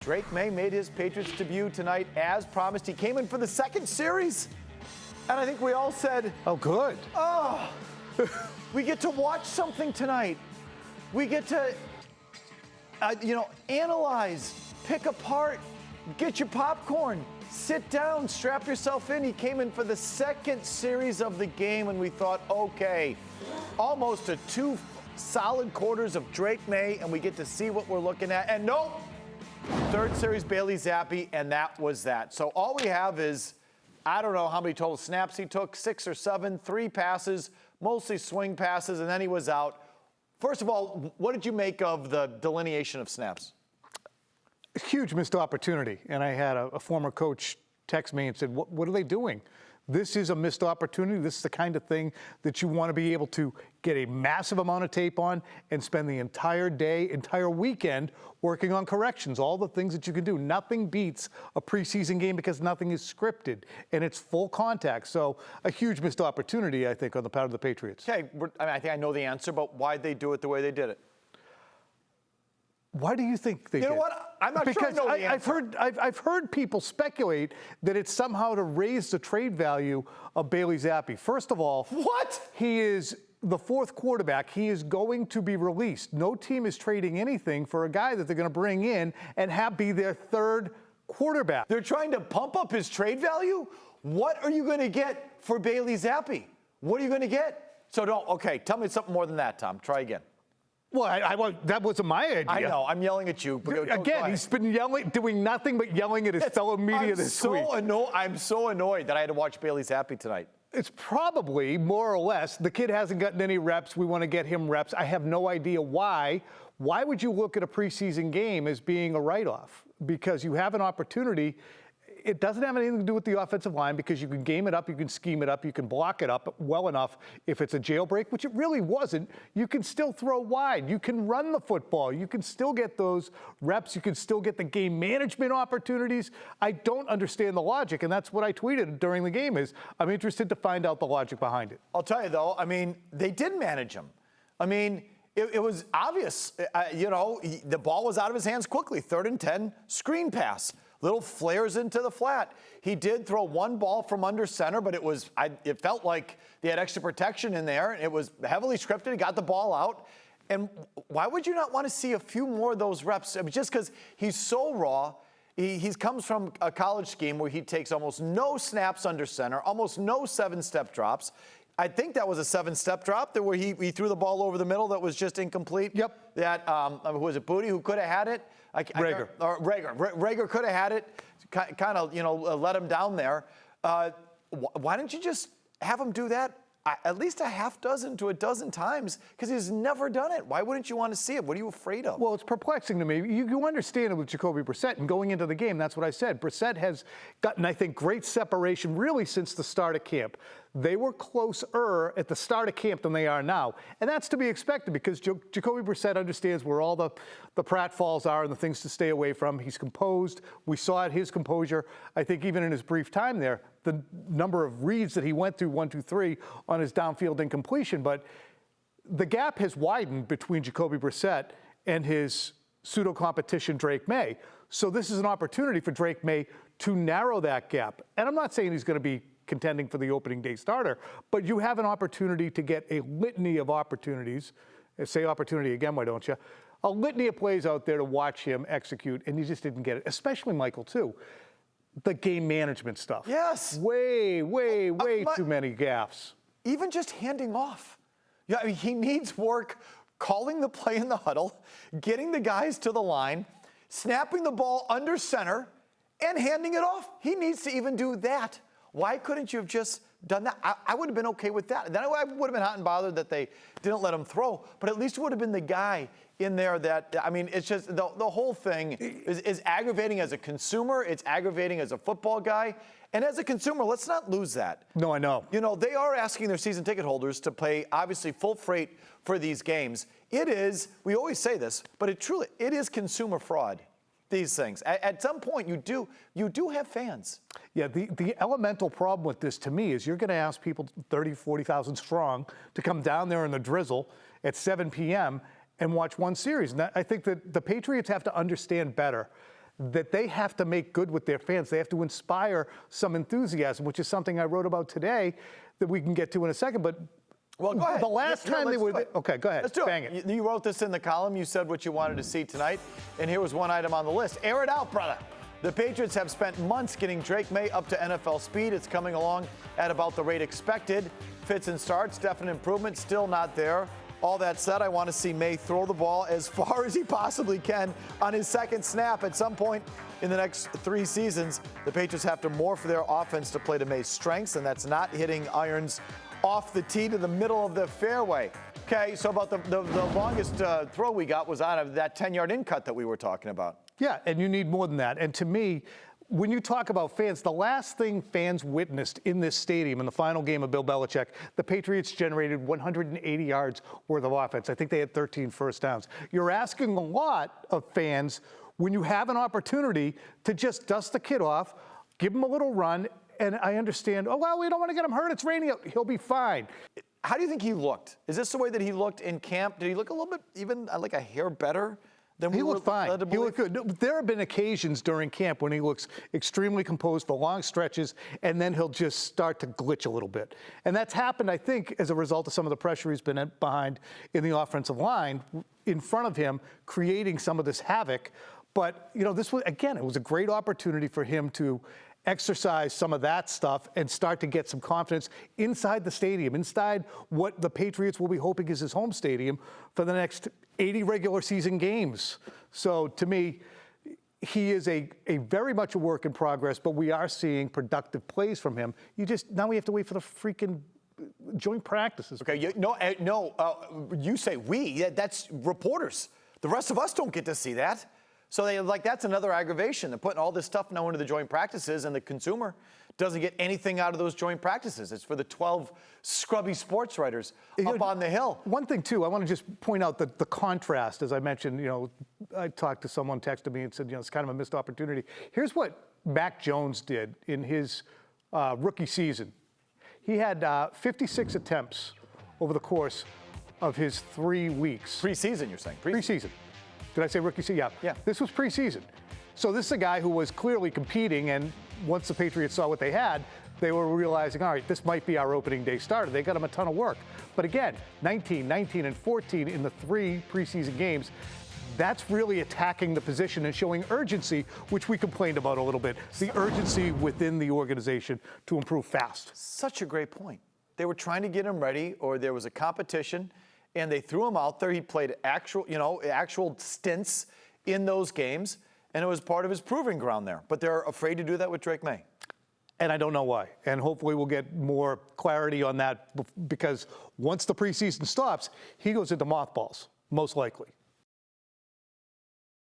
Drake Maye made his Patriots debut tonight as promised. He came in for the second series, and I think we all said, oh, good. Oh, we get to watch something tonight. We get to, analyze, pick apart, get your popcorn, sit down, strap yourself in. He came in for the second series of the game, and we thought, okay, almost 2 solid quarters of Drake Maye, and we get to see what we're looking at. And nope. Third series, Bailey Zappi, and that was that. So all we have is, I don't know how many total snaps he took, 6 or 7, 3 passes, mostly swing passes, and then he was out. First of all, what did you make of the delineation of snaps? Huge missed opportunity. And I had a former coach text me and said, what are they doing? This is a missed opportunity. This is the kind of thing that you want to be able to get a massive amount of tape on and spend the entire day, entire weekend working on corrections, all the things that you can do. Nothing beats a preseason game because nothing is scripted and it's full contact. So a huge missed opportunity, I think, on the part of the Patriots. Okay, I think I know the answer, but why'd they do it the way they did it? Why do you think they did? You know what? I'm not sure I know the answer. I've heard people speculate that it's somehow to raise the trade value of Bailey Zappi. First of all, what? He is the 4th quarterback. He is going to be released. No team is trading anything for a guy that they're going to bring in and have be their 3rd quarterback. They're trying to pump up his trade value? What are you going to get for Bailey Zappi? What are you going to get? So tell me something more than that, Tom. Try again. Well, that wasn't my idea. I know. I'm yelling at you. Again, he's been doing nothing but yelling at his fellow media this week. I'm so annoyed that I had to watch Bailey Zappi tonight. It's probably, more or less, the kid hasn't gotten any reps. We want to get him reps. I have no idea why. Why would you look at a preseason game as being a write-off? Because you have an opportunity. It doesn't have anything to do with the offensive line because you can game it up, you can scheme it up, you can block it up well enough. If it's a jailbreak, which it really wasn't, you can still throw wide. You can run the football. You can still get those reps. You can still get the game management opportunities. I don't understand the logic, and that's what I tweeted during the game is I'm interested to find out the logic behind it. I'll tell you, though, they did manage him. It was obvious. The ball was out of his hands quickly. 3rd and 10, screen pass. Little flares into the flat. He did throw one ball from under center, but it felt like they had extra protection in there. It was heavily scripted. He got the ball out. And why would you not want to see a few more of those reps? Just because he's so raw. He comes from a college scheme where he takes almost no snaps under center, almost no 7-step drops. I think that was a 7-step drop where he threw the ball over the middle that was just incomplete. Yep. That, who was it, Booty, who could have had it? Rager. Rager could have had it, kind of, let him down there. Why don't you just have him do that at least a half dozen to a dozen times? Because he's never done it. Why wouldn't you want to see it? What are you afraid of? Well, it's perplexing to me. You understand it with Jacoby Brissett, and going into the game, that's what I said. Brissett has gotten, I think, great separation really since the start of camp. They were closer at the start of camp than they are now. And that's to be expected because Jacoby Brissett understands where all the pratfalls are and the things to stay away from. He's composed. We saw his composure, I think, even in his brief time there, the number of reads that he went through, 1, 2, 3, on his downfield incompletion. But the gap has widened between Jacoby Brissett and his pseudo-competition Drake Maye. So this is an opportunity for Drake Maye to narrow that gap. And I'm not saying he's going to be contending for the opening day starter, but you have an opportunity to get a litany of opportunities. Say opportunity again, why don't you? A litany of plays out there to watch him execute, and you just didn't get it, especially Michael, too. The game management stuff. Yes. Way too many gaffes. Even just handing off. Yeah, he needs work calling the play in the huddle, getting the guys to the line, snapping the ball under center, and handing it off. He needs to even do that. Why couldn't you have just done that? I would have been okay with that. Then I would have been hot and bothered that they didn't let him throw, but at least it would have been the guy in there that, it's just the whole thing is aggravating as a consumer. It's aggravating as a football guy. And as a consumer, let's not lose that. No, I know. They are asking their season ticket holders to pay, obviously, full freight for these games. It is, we always say this, but it is consumer fraud. These things. At some point, you do have fans. Yeah, the elemental problem with this to me is you're going to ask people 30, 40,000 strong to come down there in the drizzle at 7 p.m. and watch one series. And I think that the Patriots have to understand better that they have to make good with their fans. They have to inspire some enthusiasm, which is something I wrote about today that we can get to in a second. But well, go ahead. The last time they were okay, go ahead. Let's do Bang it. You wrote this in the column. You said what you wanted to see tonight, and here was one item on the list. Air it out, brother. The Patriots have spent months getting Drake Maye up to NFL speed. It's coming along at about the rate expected. Fits and starts, definite improvement, still not there. All that said, I want to see Maye throw the ball as far as he possibly can on his second snap. At some point in the next 3 seasons, the Patriots have to morph their offense to play to Maye's strengths, and that's not hitting irons off the tee to the middle of the fairway. Okay, so about the longest throw we got was out of that 10-yard in cut that we were talking about. Yeah, and you need more than that. And to me, when you talk about fans, the last thing fans witnessed in this stadium in the final game of Bill Belichick, the Patriots generated 180 yards worth of offense. I think they had 13 first downs. You're asking a lot of fans when you have an opportunity to just dust the kid off, give him a little run, and I understand, oh, well, we don't want to get him hurt. It's raining out. He'll be fine. How do you think he looked? Is this the way that he looked in camp? Did he look a little bit, even like a hair better? He looked fine. He looked good. There have been occasions during camp when he looks extremely composed for long stretches, and then he'll just start to glitch a little bit. And that's happened, I think, as a result of some of the pressure he's been behind in the offensive line in front of him, creating some of this havoc. But, you know, this was, again, it was a great opportunity for him to exercise some of that stuff and start to get some confidence inside the stadium, inside what the Patriots will be hoping is his home stadium for the next 80 regular season games. So to me, he is a very much a work in progress, but we are seeing productive plays from him. Now we have to wait for the freaking joint practices. Okay, you say we, that's reporters. The rest of us don't get to see that. So that's another aggravation. They're putting all this stuff now into the joint practices, and the consumer doesn't get anything out of those joint practices. It's for the 12 scrubby sports writers up on the Hill. One thing, too, I want to just point out the contrast. As I mentioned, I talked to someone, texted me and said, it's kind of a missed opportunity. Here's what Mac Jones did in his rookie season. He had 56 attempts over the course of his 3 weeks. Preseason, you're saying? Preseason. Did I say rookie season? Yeah. This was preseason. So this is a guy who was clearly competing, and once the Patriots saw what they had, they were realizing, all right, this might be our opening day starter. They got him a ton of work. But again, 19, 19, and 14 in the 3 preseason games, that's really attacking the position and showing urgency, which we complained about a little bit, the urgency within the organization to improve fast. Such a great point. They were trying to get him ready, or there was a competition, and they threw him out there. He played actual stints in those games, and it was part of his proving ground there. But they're afraid to do that with Drake Maye. And I don't know why. And hopefully we'll get more clarity on that, because once the preseason stops, he goes into mothballs, most likely.